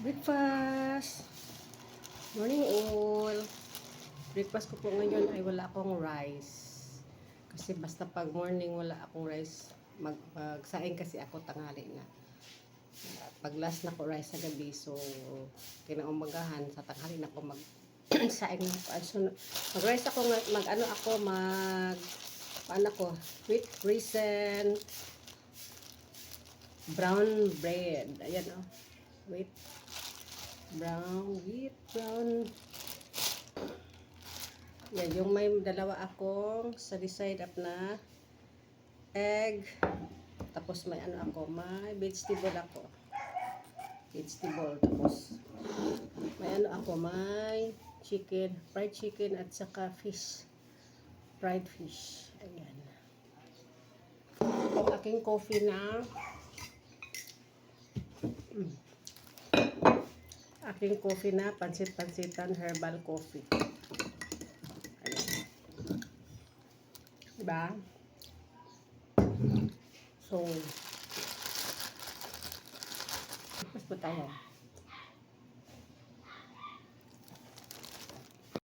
Breakfast! Morning all! Breakfast ko po ngayon ay wala akong rice. Kasi basta pag morning wala akong rice, magsaing kasi ako tanghali na. Pag last na ko rice sa gabi, so kinaumagahan sa tanghali na ko magsaing na ako. So, mag-rice ako, wheat raisin, brown bread. Ayan o. Wheat brown. Yan, yung may dalawa akong side up na egg. Tapos may may vegetable ako. Tapos may chicken, fried chicken at saka fried fish. Ayan. Ang aking coffee na pansit-pansitan herbal coffee. Ayan. Diba? So, mas po tayo.